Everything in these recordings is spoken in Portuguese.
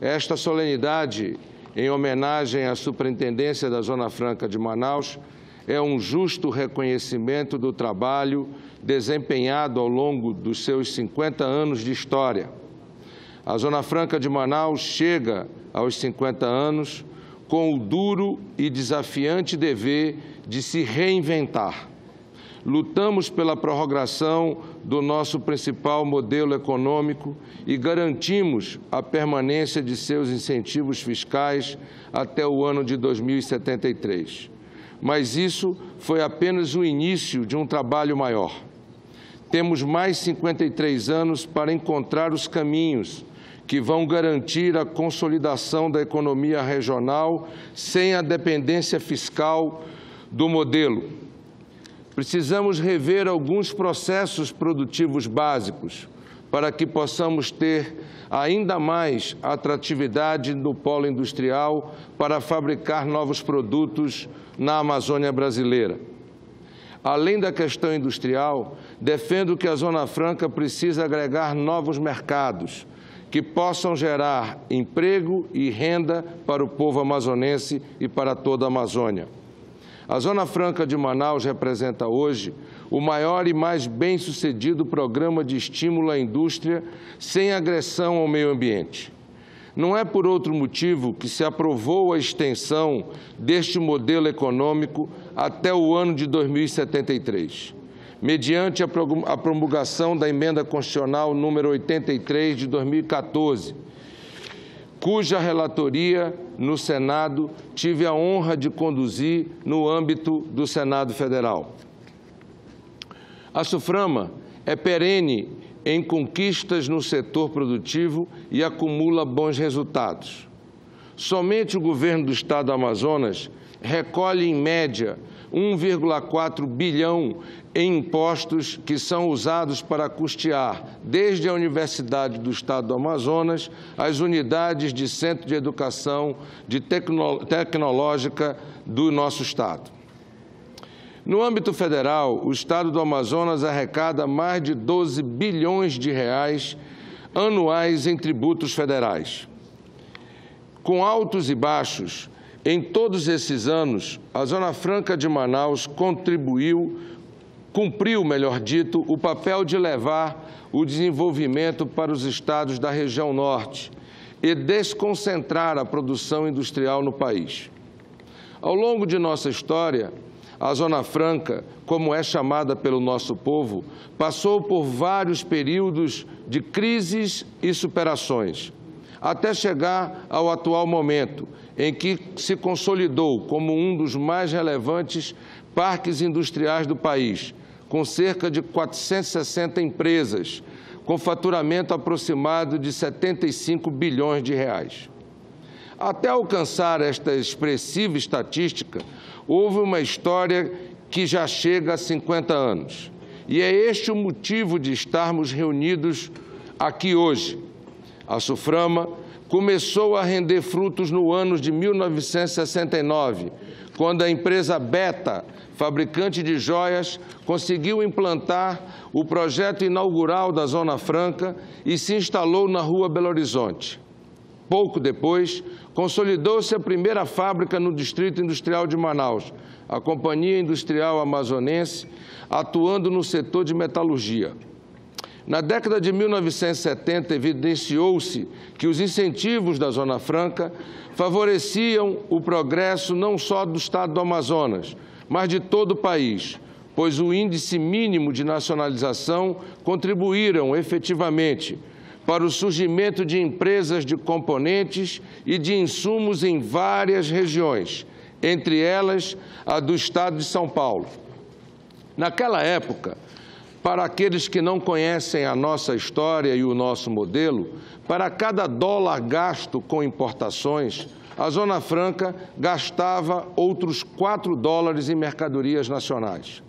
Esta solenidade, em homenagem à Superintendência da Zona Franca de Manaus, é um justo reconhecimento do trabalho desempenhado ao longo dos seus 50 anos de história. A Zona Franca de Manaus chega aos 50 anos com o duro e desafiante dever de se reinventar. Lutamos pela prorrogação do nosso principal modelo econômico e garantimos a permanência de seus incentivos fiscais até o ano de 2073. Mas isso foi apenas o início de um trabalho maior. Temos mais 53 anos para encontrar os caminhos que vão garantir a consolidação da economia regional sem a dependência fiscal do modelo. Precisamos rever alguns processos produtivos básicos para que possamos ter ainda mais atratividade no polo industrial para fabricar novos produtos na Amazônia brasileira. Além da questão industrial, defendo que a Zona Franca precisa agregar novos mercados que possam gerar emprego e renda para o povo amazonense e para toda a Amazônia. A Zona Franca de Manaus representa hoje o maior e mais bem-sucedido programa de estímulo à indústria sem agressão ao meio ambiente. Não é por outro motivo que se aprovou a extensão deste modelo econômico até o ano de 2073, mediante a promulgação da Emenda Constitucional número 83 de 2014, cuja relatoria no Senado tive a honra de conduzir no âmbito do Senado Federal. A SUFRAMA é perene em conquistas no setor produtivo e acumula bons resultados. Somente o governo do Estado do Amazonas recolhe, em média, 1,4 bilhão em impostos que são usados para custear, desde a Universidade do Estado do Amazonas, as unidades de Centro de Educação Tecnológica do nosso Estado. No âmbito federal, o Estado do Amazonas arrecada mais de 12 bilhões de reais anuais em tributos federais. Com altos e baixos, em todos esses anos, a Zona Franca de Manaus cumpriu, melhor dito, o papel de levar o desenvolvimento para os estados da região norte e desconcentrar a produção industrial no país. Ao longo de nossa história, a Zona Franca, como é chamada pelo nosso povo, passou por vários períodos de crises e superações, até chegar ao atual momento, em que se consolidou como um dos mais relevantes parques industriais do país, com cerca de 460 empresas, com faturamento aproximado de 75 bilhões de reais. Até alcançar esta expressiva estatística, houve uma história que já chega a 50 anos. E é este o motivo de estarmos reunidos aqui hoje. A SUFRAMA começou a render frutos no ano de 1969, quando a empresa Beta, fabricante de joias, conseguiu implantar o projeto inaugural da Zona Franca e se instalou na Rua Belo Horizonte. Pouco depois, consolidou-se a primeira fábrica no Distrito Industrial de Manaus, a Companhia Industrial Amazonense, atuando no setor de metalurgia. Na década de 1970, evidenciou-se que os incentivos da Zona Franca favoreciam o progresso não só do Estado do Amazonas, mas de todo o país, pois o índice mínimo de nacionalização contribuíram efetivamente para o surgimento de empresas de componentes e de insumos em várias regiões, entre elas a do Estado de São Paulo. Naquela época, para aqueles que não conhecem a nossa história e o nosso modelo, para cada dólar gasto com importações, a Zona Franca gastava outros 4 dólares em mercadorias nacionais.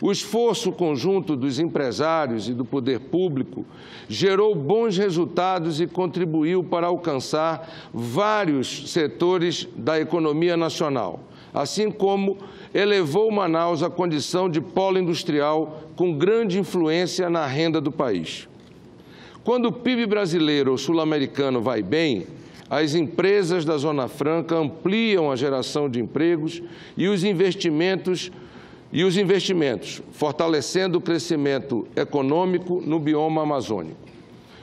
O esforço conjunto dos empresários e do poder público gerou bons resultados e contribuiu para alcançar vários setores da economia nacional, assim como elevou Manaus à condição de polo industrial com grande influência na renda do país. Quando o PIB brasileiro ou sul-americano vai bem, as empresas da Zona Franca ampliam a geração de empregos e os investimentos, fortalecendo o crescimento econômico no bioma amazônico.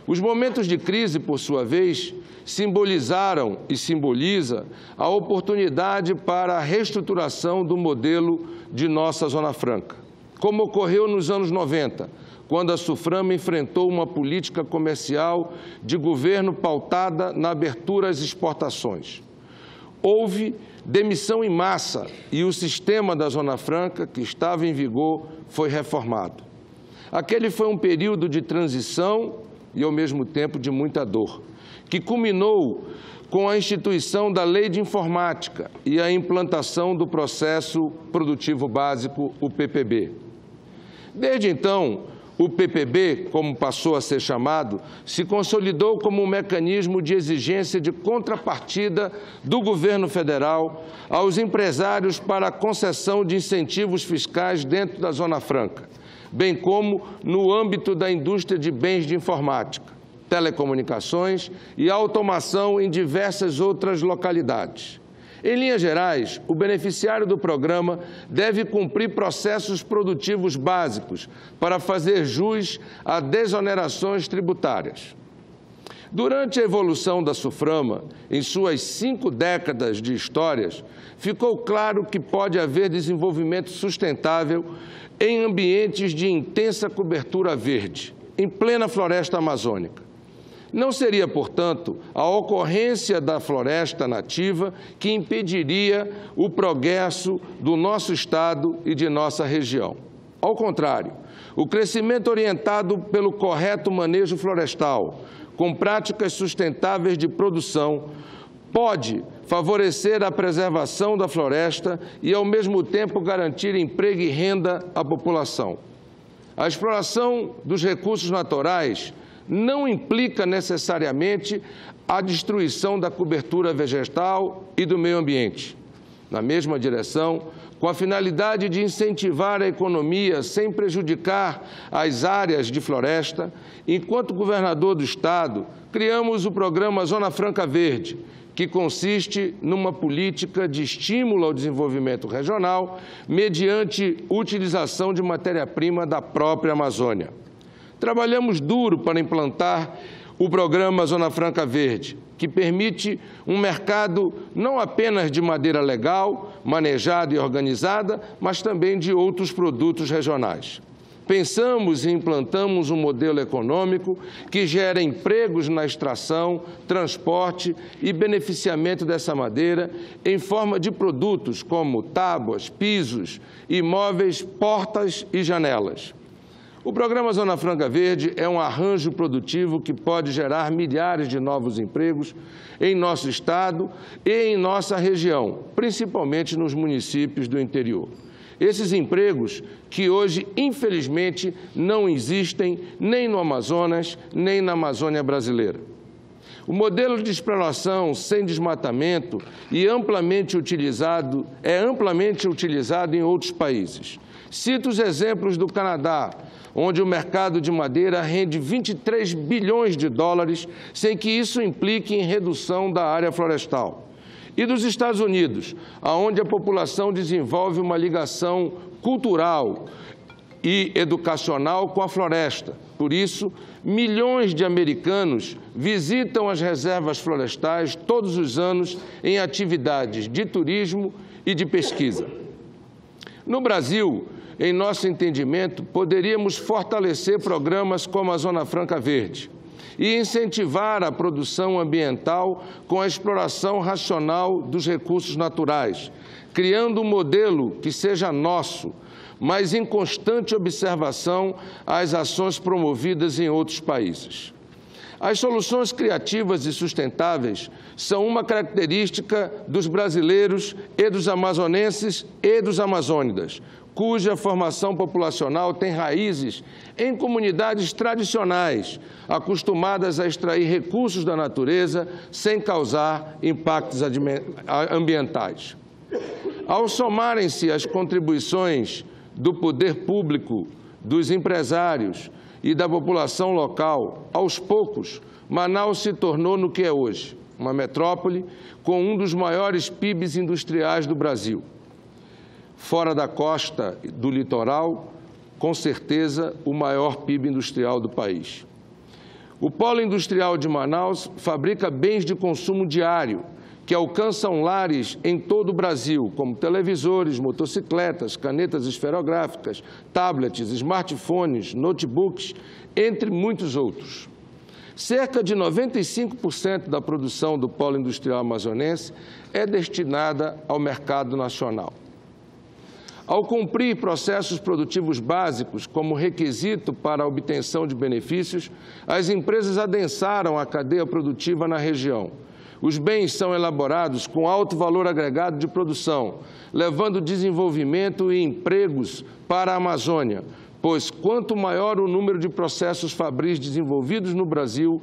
Os momentos de crise, por sua vez, simbolizaram e simboliza a oportunidade para a reestruturação do modelo de nossa Zona Franca, como ocorreu nos anos 90, quando a Suframa enfrentou uma política comercial de governo pautada na abertura às exportações. Houve demissão em massa e o sistema da Zona Franca, que estava em vigor, foi reformado. Aquele foi um período de transição e, ao mesmo tempo, de muita dor, que culminou com a instituição da Lei de Informática e a implantação do Processo Produtivo Básico, o PPB. Desde então, o PPB, como passou a ser chamado, se consolidou como um mecanismo de exigência de contrapartida do governo federal aos empresários para a concessão de incentivos fiscais dentro da Zona Franca, bem como no âmbito da indústria de bens de informática, telecomunicações e automação em diversas outras localidades. Em linhas gerais, o beneficiário do programa deve cumprir processos produtivos básicos para fazer jus a desonerações tributárias. Durante a evolução da Suframa, em suas 5 décadas de histórias, ficou claro que pode haver desenvolvimento sustentável em ambientes de intensa cobertura verde, em plena floresta amazônica. Não seria, portanto, a ocorrência da floresta nativa que impediria o progresso do nosso estado e de nossa região. Ao contrário, o crescimento orientado pelo correto manejo florestal, com práticas sustentáveis de produção, pode favorecer a preservação da floresta e, ao mesmo tempo, garantir emprego e renda à população. A exploração dos recursos naturais não implica necessariamente a destruição da cobertura vegetal e do meio ambiente. Na mesma direção, com a finalidade de incentivar a economia sem prejudicar as áreas de floresta, enquanto governador do Estado, criamos o programa Zona Franca Verde, que consiste numa política de estímulo ao desenvolvimento regional mediante utilização de matéria-prima da própria Amazônia. Trabalhamos duro para implantar o programa Zona Franca Verde, que permite um mercado não apenas de madeira legal, manejada e organizada, mas também de outros produtos regionais. Pensamos e implantamos um modelo econômico que gera empregos na extração, transporte e beneficiamento dessa madeira em forma de produtos como tábuas, pisos, imóveis, portas e janelas. O programa Zona Franca Verde é um arranjo produtivo que pode gerar milhares de novos empregos em nosso estado e em nossa região, principalmente nos municípios do interior. Esses empregos que hoje, infelizmente, não existem nem no Amazonas, nem na Amazônia brasileira. O modelo de exploração sem desmatamento é amplamente utilizado em outros países. Cito os exemplos do Canadá, onde o mercado de madeira rende 23 bilhões de dólares, sem que isso implique em redução da área florestal. E dos Estados Unidos, onde a população desenvolve uma ligação cultural e educacional com a floresta. Por isso, milhões de americanos visitam as reservas florestais todos os anos em atividades de turismo e de pesquisa. No Brasil, em nosso entendimento, poderíamos fortalecer programas como a Zona Franca Verde e incentivar a produção ambiental com a exploração racional dos recursos naturais, criando um modelo que seja nosso, mas em constante observação às ações promovidas em outros países. As soluções criativas e sustentáveis são uma característica dos brasileiros e dos amazonenses e dos amazônidas, cuja formação populacional tem raízes em comunidades tradicionais, acostumadas a extrair recursos da natureza sem causar impactos ambientais. Ao somarem-se as contribuições do poder público, dos empresários e da população local, aos poucos, Manaus se tornou no que é hoje, uma metrópole com um dos maiores PIBs industriais do Brasil. Fora da costa do litoral, com certeza, o maior PIB industrial do país. O Polo Industrial de Manaus fabrica bens de consumo diário, que alcançam lares em todo o Brasil, como televisores, motocicletas, canetas esferográficas, tablets, smartphones, notebooks, entre muitos outros. Cerca de 95% da produção do Polo Industrial amazonense é destinada ao mercado nacional. Ao cumprir processos produtivos básicos como requisito para a obtenção de benefícios, as empresas adensaram a cadeia produtiva na região. Os bens são elaborados com alto valor agregado de produção, levando desenvolvimento e empregos para a Amazônia, pois quanto maior o número de processos fabris desenvolvidos no Brasil,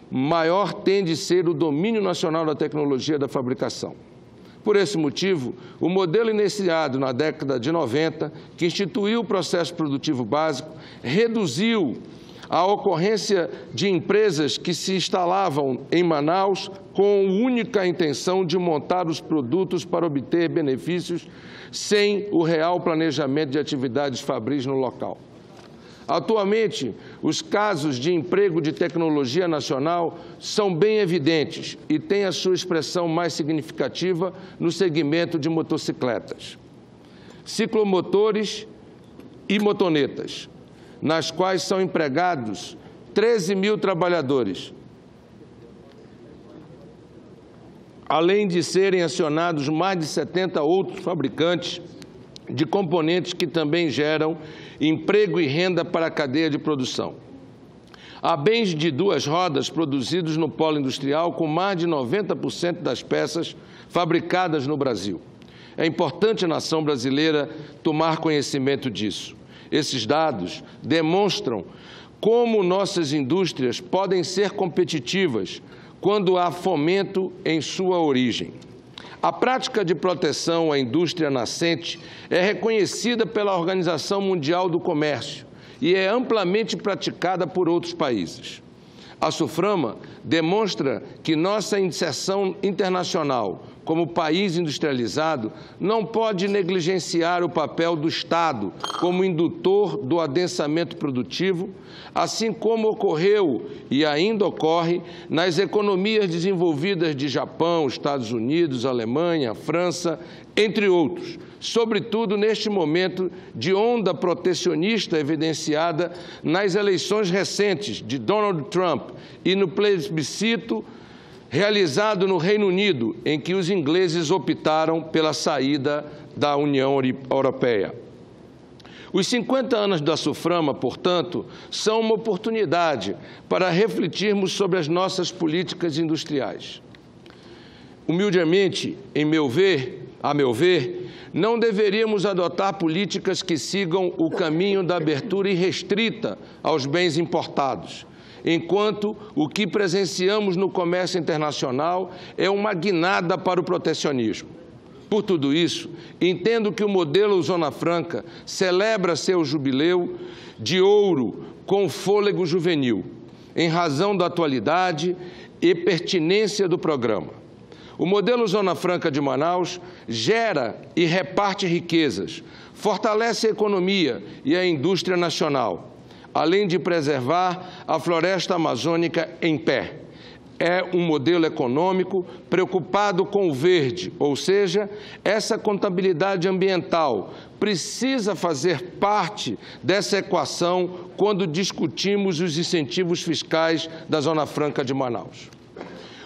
maior tende a ser o domínio nacional da tecnologia da fabricação. Por esse motivo, o modelo iniciado na década de 90, que instituiu o processo produtivo básico, reduziu a ocorrência de empresas que se instalavam em Manaus com a única intenção de montar os produtos para obter benefícios sem o real planejamento de atividades fabris no local. Atualmente, os casos de emprego de tecnologia nacional são bem evidentes e têm a sua expressão mais significativa no segmento de motocicletas, ciclomotores e motonetas, nas quais são empregados 13 mil trabalhadores, além de serem acionados mais de 70 outros fabricantes de componentes que também geram emprego e renda para a cadeia de produção. Há bens de duas rodas produzidos no polo industrial com mais de 90% das peças fabricadas no Brasil. É importante a nação brasileira tomar conhecimento disso. Esses dados demonstram como nossas indústrias podem ser competitivas quando há fomento em sua origem. A prática de proteção à indústria nascente é reconhecida pela Organização Mundial do Comércio e é amplamente praticada por outros países. A SUFRAMA demonstra que nossa inserção internacional como país industrializado não pode negligenciar o papel do Estado como indutor do adensamento produtivo, assim como ocorreu e ainda ocorre nas economias desenvolvidas de Japão, Estados Unidos, Alemanha, França, entre outros, sobretudo neste momento de onda protecionista evidenciada nas eleições recentes de Donald Trump e no plebiscito realizado no Reino Unido, em que os ingleses optaram pela saída da União Europeia. Os 50 anos da SUFRAMA, portanto, são uma oportunidade para refletirmos sobre as nossas políticas industriais. Humildemente, a meu ver, não deveríamos adotar políticas que sigam o caminho da abertura irrestrita aos bens importados, enquanto o que presenciamos no comércio internacional é uma guinada para o protecionismo. Por tudo isso, entendo que o modelo Zona Franca celebra seu jubileu de ouro com fôlego juvenil, em razão da atualidade e pertinência do programa. O modelo Zona Franca de Manaus gera e reparte riquezas, fortalece a economia e a indústria nacional, além de preservar a floresta amazônica em pé. É um modelo econômico preocupado com o verde, ou seja, essa contabilidade ambiental precisa fazer parte dessa equação quando discutimos os incentivos fiscais da Zona Franca de Manaus.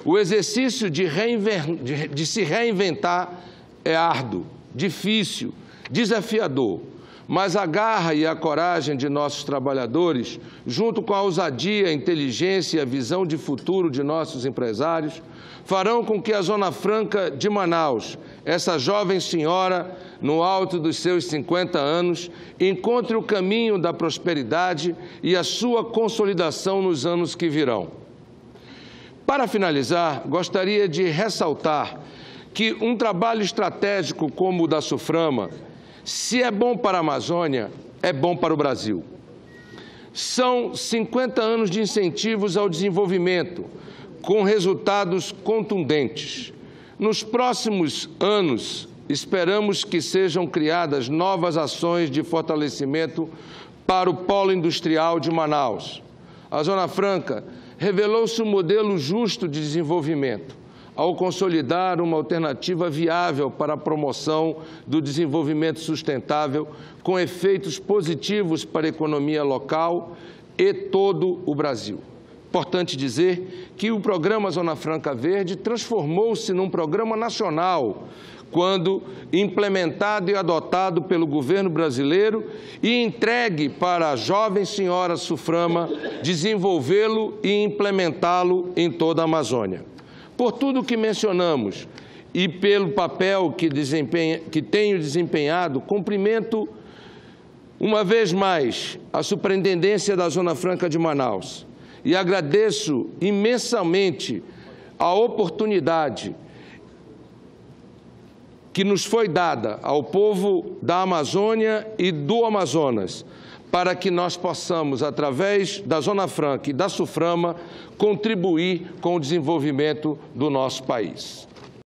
O exercício de se reinventar é árduo, difícil, desafiador, mas a garra e a coragem de nossos trabalhadores, junto com a ousadia, a inteligência e a visão de futuro de nossos empresários, farão com que a Zona Franca de Manaus, essa jovem senhora, no alto dos seus 50 anos, encontre o caminho da prosperidade e a sua consolidação nos anos que virão. Para finalizar, gostaria de ressaltar que um trabalho estratégico como o da SUFRAMA, se é bom para a Amazônia, é bom para o Brasil. São 50 anos de incentivos ao desenvolvimento, com resultados contundentes. Nos próximos anos, esperamos que sejam criadas novas ações de fortalecimento para o polo industrial de Manaus. A Zona Franca revelou-se um modelo justo de desenvolvimento, ao consolidar uma alternativa viável para a promoção do desenvolvimento sustentável, com efeitos positivos para a economia local e todo o Brasil. Importante dizer que o programa Zona Franca Verde transformou-se num programa nacional, quando implementado e adotado pelo governo brasileiro e entregue para a jovem senhora Suframa desenvolvê-lo e implementá-lo em toda a Amazônia. Por tudo o que mencionamos e pelo papel que tenho desempenhado, cumprimento uma vez mais a Superintendência da Zona Franca de Manaus e agradeço imensamente a oportunidade que nos foi dada ao povo da Amazônia e do Amazonas, para que nós possamos, através da Zona Franca e da Suframa, contribuir com o desenvolvimento do nosso país.